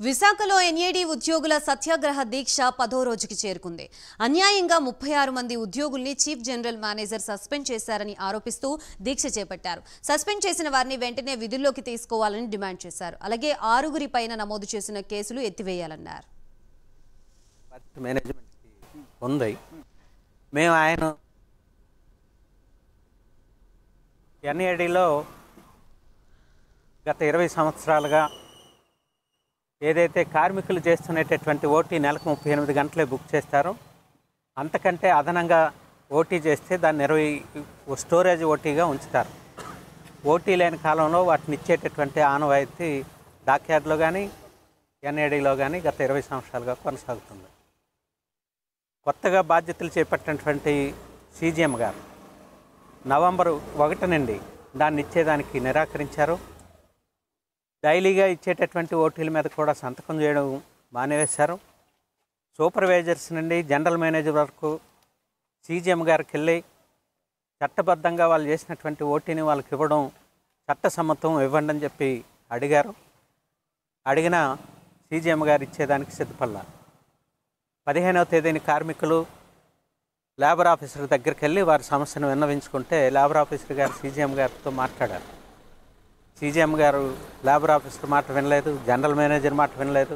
విశాఖలో ఎన్ఏడీ ఉద్యోగుల సత్యాగ్రహ దీక్ష 10వ రోజుకి చేరుకుంది. అన్యాయంగా 36 మంది ఉద్యోగుల్ని చీఫ్ జనరల్ మేనేజర్ సస్పెండ్ చేశారని ఆరోపిస్తూ దీక్ష చేపట్టారు. సస్పెండ్ చేసిన వారిని వెంటనే విధుల్లోకి తీసుకోవాలని డిమాండ్ చేశారు. అలాగే 6 పైన నమోదు చేసిన కేసులు ఎత్తివేయాలన్నారు. మేము ఆయన ఎన్ఏడీలో గత 20 సంవత్సరాలుగా ఏదైతే కార్మికులు చేస్తున్నటువంటి ఓటీ నెలకు 38 గంటలే బుక్ చేస్తారో అంతకంటే అదనంగా ఓటీ చేస్తే దాన్ని 20 స్టోరేజ్ ఓటీగా ఉంచుతారు. ఓటీ లేని కాలంలో వాటిని ఇచ్చేటటువంటి ఆనవాయితీ డాక్యార్డ్లో కానీ ఎన్ఏడీలో కానీ గత 20 సంవత్సరాలుగా కొనసాగుతుంది. కొత్తగా బాధ్యతలు చేపట్టినటువంటి సీజీఎం గారు నవంబర్ 1 నుండి దాన్ని ఇచ్చేదానికి నిరాకరించారు. డైలీగా ఇచ్చేటటువంటి ఓటీల మీద కూడా సంతకం చేయడం మానేవేశారు. సూపర్వైజర్స్ నుండి జనరల్ మేనేజర్ వరకు సీజీఎం గారికి వెళ్ళి చట్టబద్ధంగా వాళ్ళు చేసినటువంటి ఓటీని వాళ్ళకి ఇవ్వడం చట్టసమ్మతం ఇవ్వండి అని చెప్పి అడిగారు. అడిగిన సీజీఎం గారు ఇచ్చేదానికి సిద్ధపడ్డారు. 15వ తేదీని కార్మికులు లేబర్ ఆఫీసర్ దగ్గరికి వెళ్ళి వారి సమస్యను విన్నవించుకుంటే లేబర్ ఆఫీసర్ గారు సీజీఎం గారితో మాట్లాడారు. సీజీఎం గారు లేబర్ ఆఫీసర్ మాట వినలేదు, జనరల్ మేనేజర్ మాట వినలేదు.